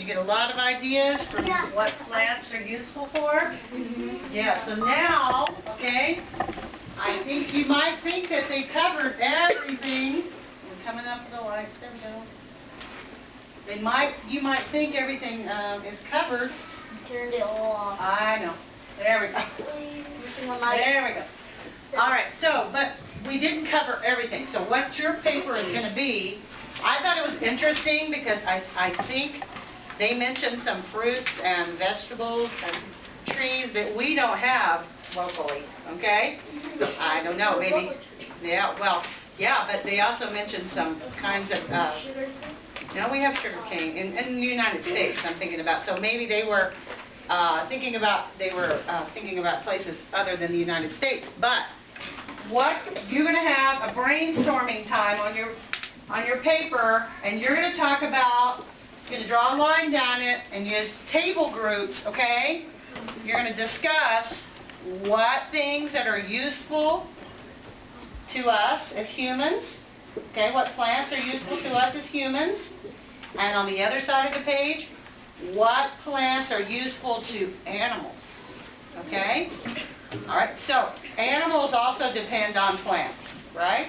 you get a lot of ideas for what plants are useful for? Yeah, so now, okay, I think you might think that they covered everything. We're coming up with the lights, there we go. You might think everything is covered. Turned it off. I know. There we go. There we go. All right, so, but we didn't cover everything. So what your paper is going to be, I thought it was interesting because I think they mentioned some fruits and vegetables and trees that we don't have locally, okay? I don't know, maybe, yeah, well, yeah, but they also mentioned some kinds of, no, we have sugar cane in the United States, I'm thinking about, so maybe they were thinking about places other than the United States, but what you're going to have a brainstorming time on your paper, and you're going to talk about, you're going to draw a line down it and use table groups, okay? You're going to discuss what things that are useful to us as humans, okay, what plants are useful to us as humans, and on the other side of the page, what plants are useful to animals, okay? All right, so animals also depend on plants, right?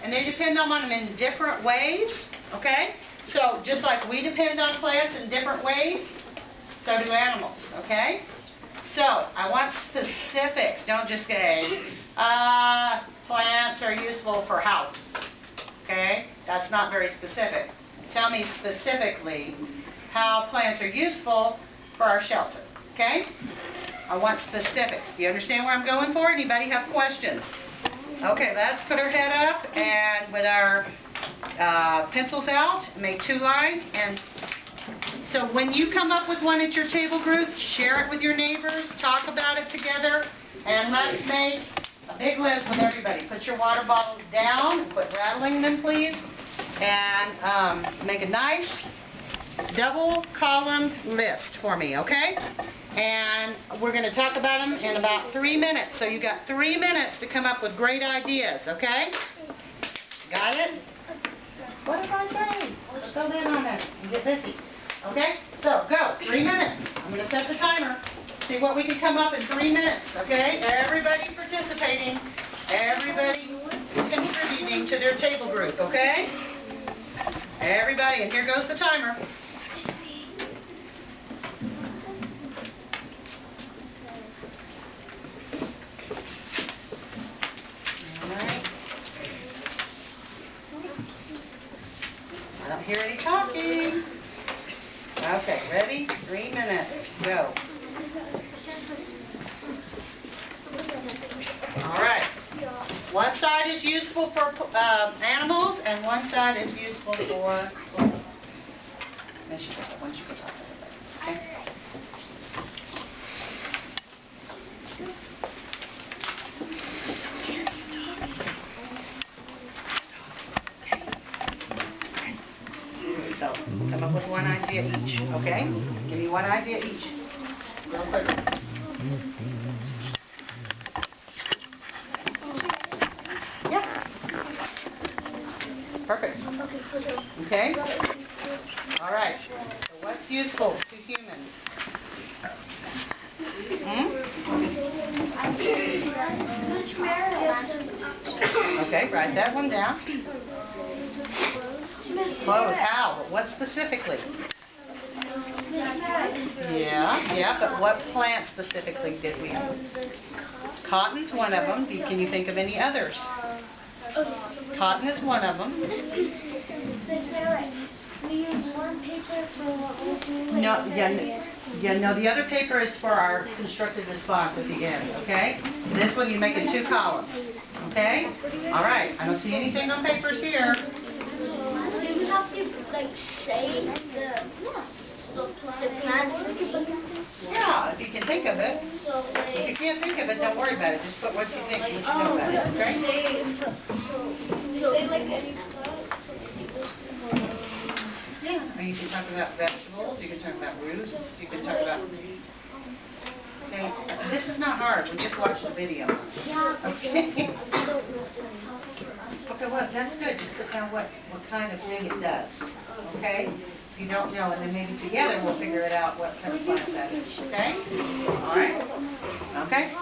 And they depend on them in different ways, okay? So just like we depend on plants in different ways, so do animals, okay? So I want specifics. Don't just say, plants are useful for houses, okay? That's not very specific. Tell me specifically how plants are useful for our shelter, okay? I want specifics. Do you understand where I'm going for? Anybody have questions? Okay, let's put our head up and with our pencils out, make 2 lines. And so when you come up with one at your table group, share it with your neighbors, talk about it together, and let's make a big list with everybody. Put your water bottles down and quit rattling them, please. And make a nice double column list for me, okay? And we're going to talk about them in about 3 minutes. So you got 3 minutes to come up with great ideas, okay? Got it? What did I say? Let's go in on that and get busy. Okay? So, go. 3 minutes. I'm going to set the timer. See what we can come up in 3 minutes, okay? Everybody participating. Everybody contributing to their table group, okay? Everybody, and here goes the timer. I don't hear any talking. Okay, ready? 3 minutes. Go. All right. One side is useful for animals, and one side is useful for. Once you go talk to everybody. Okay. So, come up with one idea each, okay? Give me one idea each. Real quick. Yeah. Perfect. Okay? All right. So what's useful to humans? Okay, write that one down. Clothes, how? But what specifically? Yeah, but what plant specifically did we use? Cotton's one of them. Can you think of any others? Cotton is one of them. We use one paper for what we're doing. No, the other paper is for our constructed response at the end, okay? This one you make in 2 columns, okay? All right, I don't see anything on papers here. Do we have to, like, say the plant? Yeah, if you can think of it. If you can't think of it, don't worry about it. Just put what you think, what you know about it, okay? Say like any Yeah. Or you can talk about vegetables, you can talk about roots, you can talk about... Okay, this is not hard, we just watched the video. Okay? Okay, well, that's good. Just put down what kind of thing it does. Okay? if you don't know, and then maybe together we'll figure it out what kind of plant that is, okay? All right? Okay?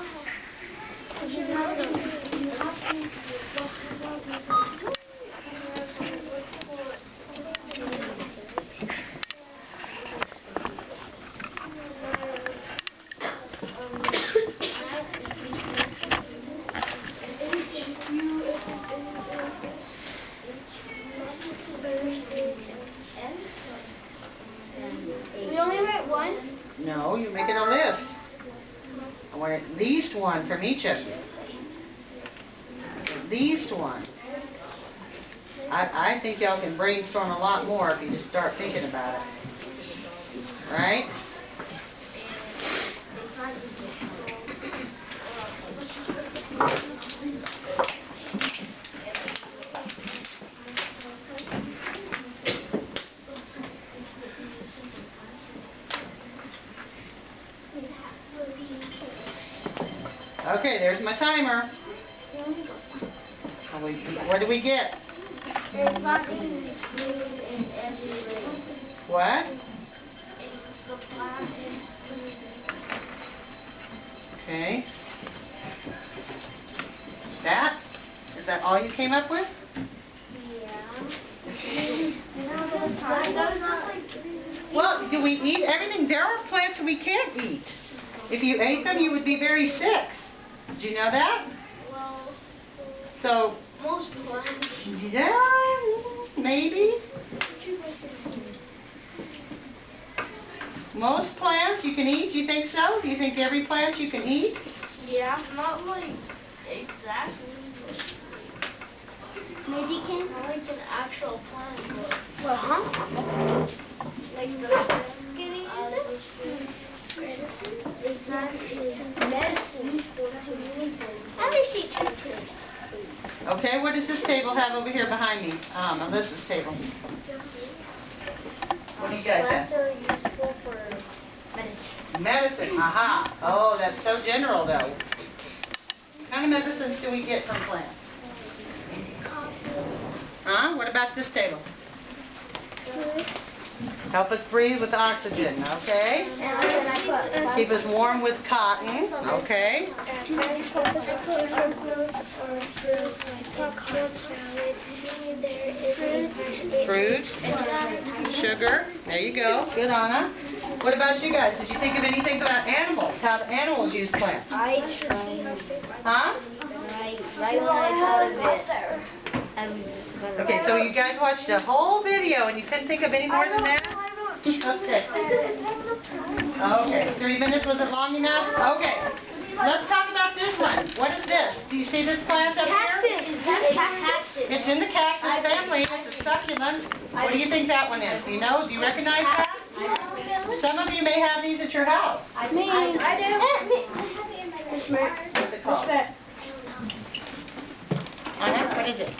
We only write one? No, you're making a list. I want at least one from each of you. At least one. I think y'all can brainstorm a lot more if you just start thinking about it. Right? Okay, there's my timer. What do we get? What? Okay. That? Is that all you came up with? Well, do we eat everything? There are plants we can't eat. If you ate them, you would be very sick. Did you know that? Well, So, most plants. yeah, maybe. Most plants you can eat, you think so? You think every plant you can eat? Yeah, not like exactly. Maybe can not like an actual plant, but like the skin is not medicine to me. Okay, what does this table have over here behind me? Melissa's table. What do you guys have? Plants are useful for medicine. Medicine, aha. Oh, that's so general though. What kind of medicines do we get from plants? Huh? What about this table? Help us breathe with oxygen, okay? Keep us warm with cotton, okay? Fruits, sugar, there you go. Good, Anna. What about you guys? Did you think of anything about animals? How the animals use plants? Huh? Right when I thought of it. Okay, so you guys watched the whole video and you couldn't think of any more than that? Okay. Okay, 3 minutes wasn't long enough? Okay. Let's talk about this one. What is this? Do you see this plant up here? It's in the cactus family. It's a succulent. What do you think that one is? Do you know? Do you recognize that? Some of you may have these at your house. I do. What's it called? Anna, what is it?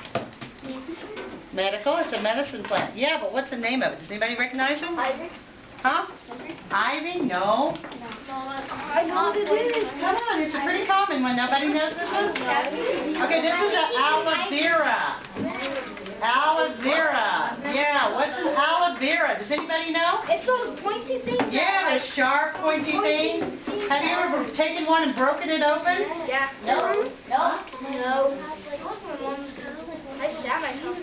Medical? It's a medicine plant. Yeah, but what's the name of it? Does anybody recognize it? Ivy. Huh? Ivy? No. I know what it is. Come on, it's a pretty common one. Nobody knows this one? Okay, this is an aloe vera. Aloe vera. Yeah, what's an aloe vera? Does anybody know? It's those pointy things. Yeah, the sharp, pointy thing. Have you ever taken one and broken it open? Yeah. No. No. No. I stabbed myself.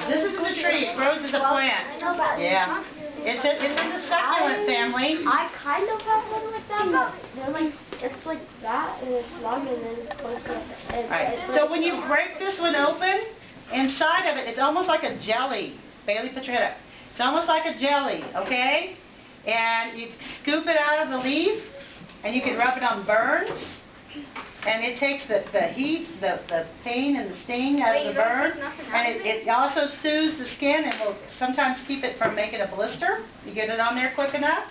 This isn't a tree. It grows as a plant. Yeah. It's in the succulent family. I kind of have one like that, but they're like, it's like that, and it's long, and then it's pointy. Right. So when you break this one open, inside of it, it's almost like a jelly. Bailey, put your head up. It's almost like a jelly, okay? And you scoop it out of the leaf, and you can rub it on burns. And it takes the heat, the pain and the sting out of the burn. And it also soothes the skin and will sometimes keep it from making a blister. You get it on there quick enough.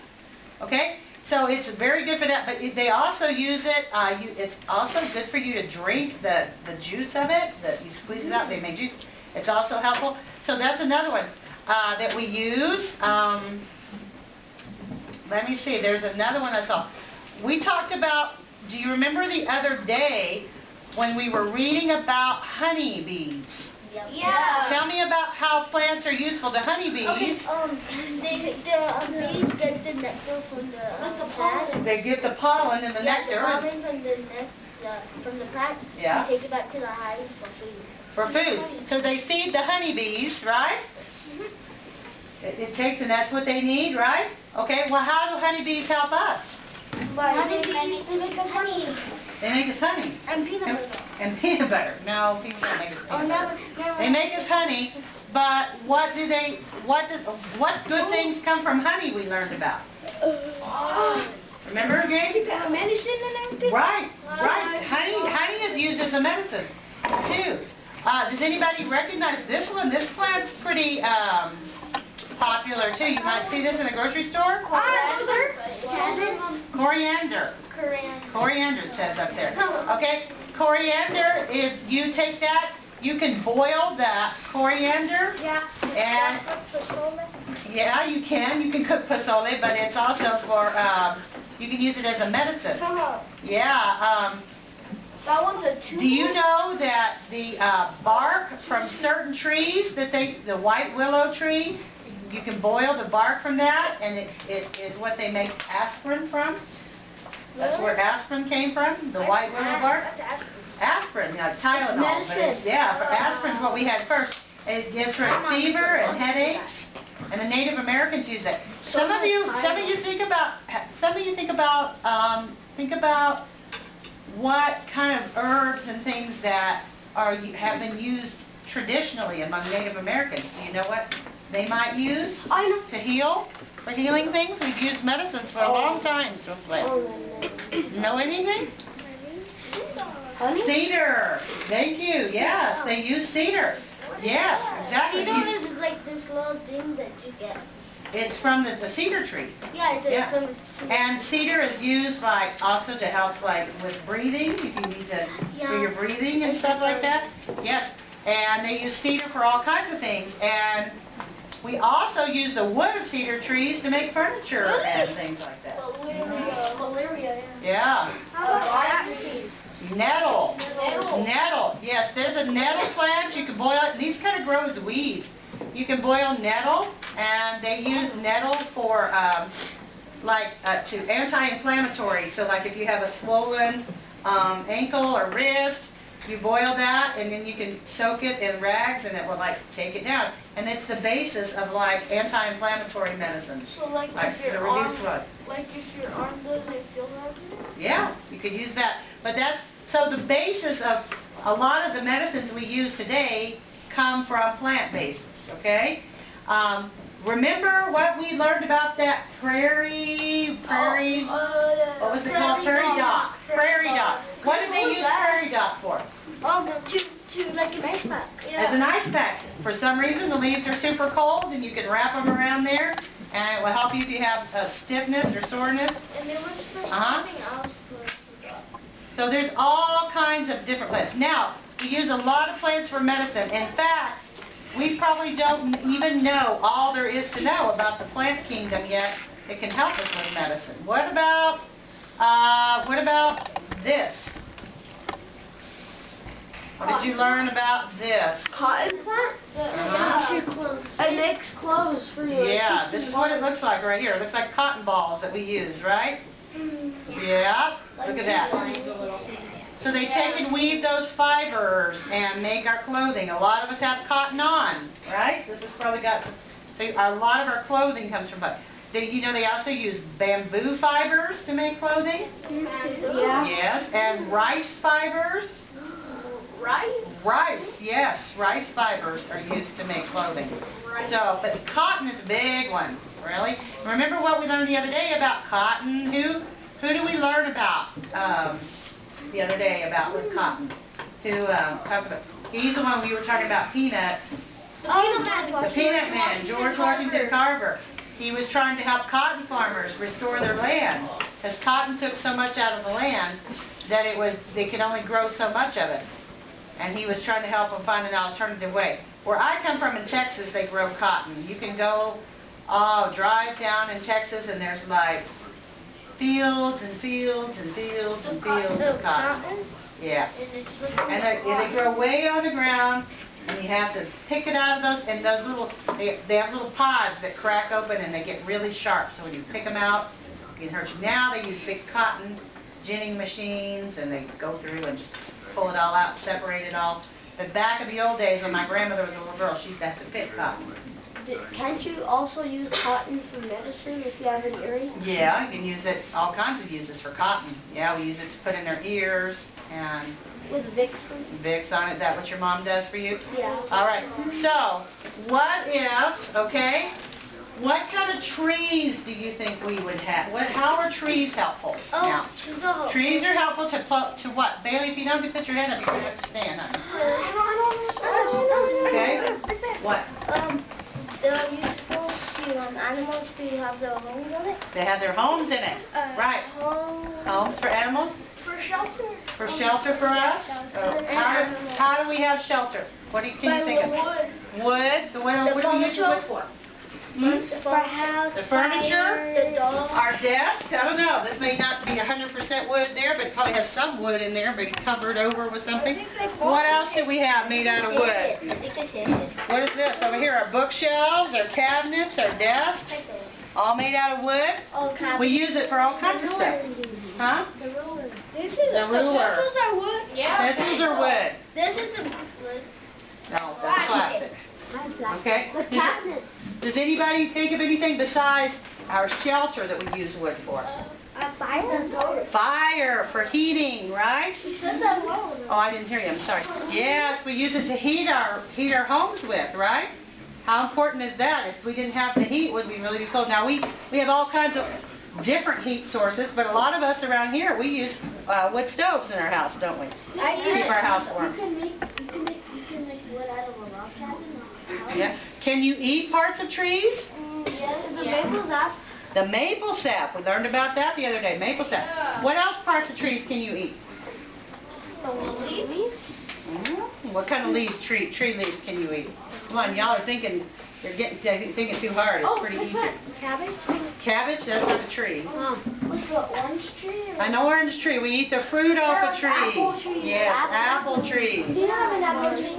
Okay? So it's very good for that. But they also use it, it's also good for you to drink the juice of it. You squeeze it out, they make juice. It's also helpful. So that's another one that we use. Let me see, there's another one I saw. We talked about, do you remember the other day when we were reading about honeybees? Yeah. Tell me about how plants are useful to honeybees. Okay, the bees get the nectar from the plant. They get the pollen and the nectar. The pollen from the from the plant. Yeah. They take it back to the hive for food. For food. So they feed the honeybees, right? It takes, and that's what they need, right? Okay, well, how do honeybees help us? Honeybees, they make us honey. They make us honey. And peanut butter. And peanut butter. No, people don't make us peanut butter. Never. They make us honey, but what good things come from honey we learned about? Remember, Gabe? Medicine and everything? Right. Honey is used as a medicine, too. Does anybody recognize this one? This plant's pretty popular, too. You might see this in a grocery store. Coriander. Coriander it says up there. Okay, coriander, if you take that, you can boil that coriander. Yeah. And yeah, you can cook pozole, but it's also for you can use it as a medicine. Yeah. That one's a two. Do you know that the bark from certain trees, the white willow tree, you can boil the bark from that, and it is what they make aspirin from? That's where aspirin came from, the white willow bark. Aspirin, like Tylenol. Medicine. For aspirin's what we had first. It gets rid of fever and headache, and the Native Americans use that. Some of you think about what kind of herbs and things that have been used traditionally among Native Americans. Do you know what they might use to heal? For healing things, we've used medicines for a long time. Know anything? Honey? Cedar. Thank you. Yes, they use cedar. Yes, exactly. Cedar is like this little thing that you get. It's from the cedar tree. Yeah, it's from the cedar. And cedar is used also to help with breathing, if you need to for your breathing and stuff like that. Yes. And they use cedar for all kinds of things. And we also use the wood of cedar trees to make furniture and things like that. Malaria, yeah. How about that? Nettle. Nettle. Yes, there's a nettle plant. You can boil it. These kind of grow as weeds. You can boil nettle, and they use nettle for to anti-inflammatory. So like if you have a swollen ankle or wrist, you boil that, and then you can soak it in rags, and it will take it down. And it's the basis of anti-inflammatory medicines. So if your arm doesn't feel right? Yeah, you could use that. But so the basis of a lot of the medicines we use today come from plant bases. Okay. Remember what we learned about that prairie? What was it called? Prairie dock. Prairie dock. What did they use prairie dock for? To like an ice pack. Yeah. As an ice pack. For some reason, the leaves are super cold, and you can wrap them around there, and it will help you if you have stiffness or soreness. And there was something else. So there's all kinds of different plants. Now, we use a lot of plants for medicine. In fact, we probably don't even know all there is to know about the plant kingdom yet that can help us with medicine. What about this? What did you learn about this? Cotton plant? It makes clothes for you. Yeah, this is what it looks like right here. It looks like cotton balls that we use, right? Yeah, look at that. So they take and weave those fibers and make our clothing. A lot of us have cotton on, right? This has probably got, so a lot of our clothing comes from cotton. You know they also use bamboo fibers to make clothing? Yeah. Yes, and rice fibers. Rice, yes. Rice fibers are used to make clothing. So, but cotton is a big one, really. Remember what we learned the other day about cotton? Who do we learn about the other day with cotton? Who talked about? He's the one we were talking about, Peanut. The Peanut Man, George Washington Carver. He was trying to help cotton farmers restore their land, because cotton took so much out of the land that they could only grow so much of it. And he was trying to help them find an alternative way. Where I come from in Texas, they grow cotton. You can go, drive down in Texas, and there's fields and fields and fields and fields of cotton. Yeah. And they grow way on the ground, And you have to pick it out of those, and those little, they have little pods that crack open and they get really sharp. So when you pick them out, it can hurt you. Now they use big cotton ginning machines, and they go through and just pull it all out, separate it all. But back in the old days, when my grandmother was a little girl, she used to have to pick cotton. Can't you also use cotton for medicine if you have an earring? Yeah, you can use it, all kinds of uses for cotton. Yeah, we use it to put in our ears and With Vicks? Vicks on it. Is that what your mom does for you? Yeah. All right. So, what if, okay, what kind of trees do you think we would have? How are trees helpful? Now, trees are helpful to what? Bailey, if you don't put your hand up, you're going to have to stand, huh? Okay. What? They're useful to animals to have their homes in it. They have their homes in it. Right. Homes for animals? For shelter. For shelter for us? How do we have shelter? What can you think of? Wood. What do we use wood for? For house, the furniture, the dog, our desk. I don't know. This may not be 100% wood there, but it probably has some wood in there, maybe covered over with something. What else do we have made out of wood? What is this over here? Our bookshelves, our cabinets, our desks, all made out of wood. We use it for all kinds of stuff. Huh? The ruler. The ruler. Pencils are wood. Yeah. Pencils are wood. This is the wood. No, that's plastic. Okay. The cabinets. Does anybody think of anything besides our shelter that we use wood for? Fire. Fire for heating, right? You said that wrong. Oh, I didn't hear you. I'm sorry. Yes, we use it to heat our homes with, right? How important is that? If we didn't have the heat, would we really be cold? Now we have all kinds of different heat sources, but a lot of us around here we use wood stoves in our house, don't we? Keep our house warm. You can make wood out of a log cabin. Yeah. Can you eat parts of trees? Yes, the maple sap. The maple sap. We learned about that the other day. Maple sap. What else parts of trees can you eat? The leaves. What kind of leaves? Tree leaves can you eat? Come on, y'all are thinking. You're thinking too hard. It's pretty easy. Cabbage. Cabbage. That's not a tree. What's the orange tree? An orange tree. We eat the fruit off a tree. Apple tree. Yes, apple tree. Do you have an apple tree?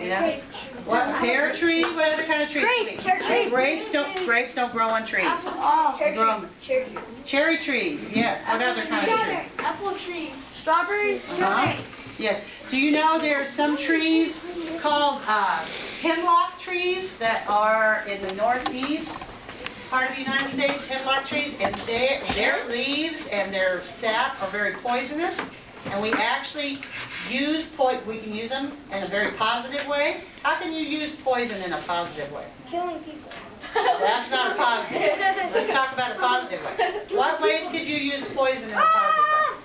Yeah. What, pear tree? What other kind of trees? Grapes don't grow on trees. Cherry trees. Yes. What other kind of tree? Apple tree. Strawberries. Yes. Do you know there are some trees called hemlock trees that are in the northeast part of the United States? Hemlock trees, and their leaves and their sap are very poisonous. And we actually we can use them in a very positive way. How can you use poison in a positive way? Killing people. That's not a positive. Let's talk about a positive way. What ways could you use poison in a positive way?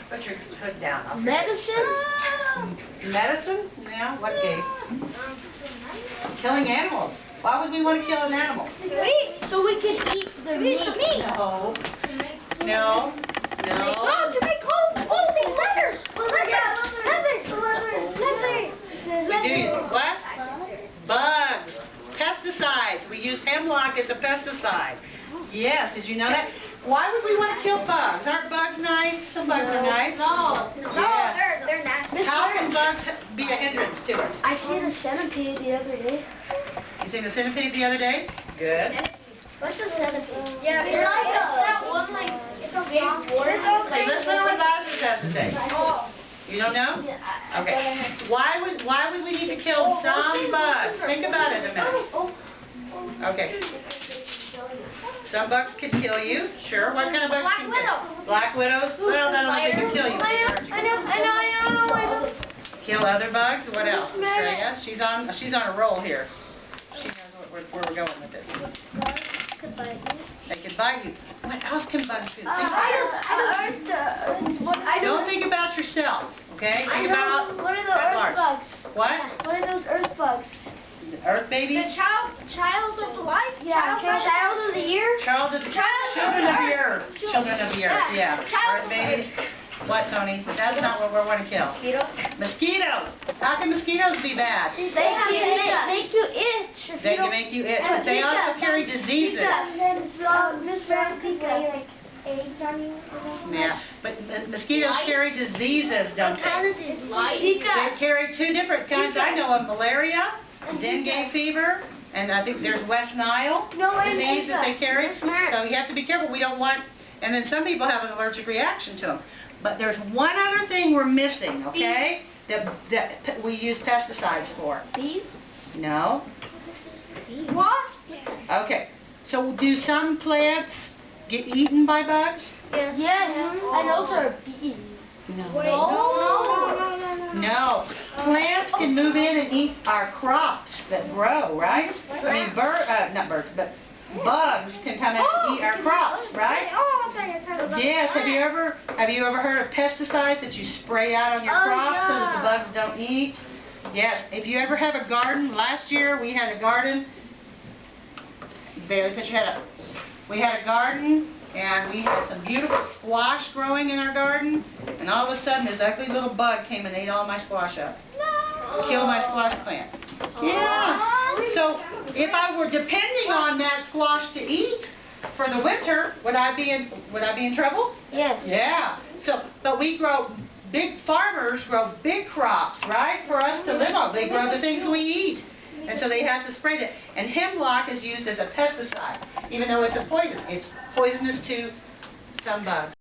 Put your hood down. Medicine? Medicine? Yeah, what game? Killing animals. Why would we want to kill an animal? So we can eat the meat. No. No. No. Oh, to make clothing, leather. We do use what? Bugs. Pesticides. We use hemlock as a pesticide. Yes, did you know that? Why would we want to kill bugs? Aren't bugs nice? Some bugs are nice. No, Yeah. they're nasty. How can bugs be a hindrance to us? I seen a centipede the other day. You seen a centipede the other day? Good. What's a centipede? Yeah, it's like that one, like, it's a big water dog. Okay, let's learn what Lazarus has to say. You don't know? Okay. Why would we need to kill some bugs? Think about it a minute. Okay. Some bugs could kill you. Sure. What kind of bugs can kill you? Black widows. Well, not only they can kill you, but they hurt you. I know. Kill other bugs. What else? Australia. She's on a roll here. She knows where we're going with this. Could bite you. They can bite you. What else can bugs do? Don't think about yourself. Okay? Think about what are the earth bugs? What? What are those earth bugs? Earth baby? The child of the life? Yeah, child of the year? Children of the earth. Children of the earth, yeah. Earth babies. What, Tony? That's not what we want to kill. Mosquitoes. How can mosquitoes be bad? They make you itch. They can make you itch, but they also carry diseases. eggs on you or something. Yeah, but mosquitoes carry diseases, don't What kind they? of disease? They carry two different kinds. I know of malaria, dengue fever, and I think there's West Nile disease that they carry. So you have to be careful. We don't want, and then some people have an allergic reaction to them. But there's one other thing we're missing, okay, that we use pesticides for. Bees? No. Wasps? Okay. So do some plants get eaten by bugs? Yes. And those are bees. No. No. Plants can move in and eat our crops that grow, right? I mean, not birds, but bugs can come in and eat our crops, right? Yes. Have you ever heard of pesticides that you spray out on your crops so that the bugs don't eat? Yes. If you ever have a garden, last year we had a garden. Bailey, put your head up. We had a garden. And we had some beautiful squash growing in our garden, and all of a sudden this ugly little bug came and ate all my squash up. No. Killed my squash plant. Yeah. So if I were depending on that squash to eat for the winter, would I be in trouble? Yes. Yeah. So, but big farmers grow big crops, right, for us to live on. They grow the things we eat. And so they have to spray it. And hemlock is used as a pesticide, even though it's a poison. It's poisonous to some bugs.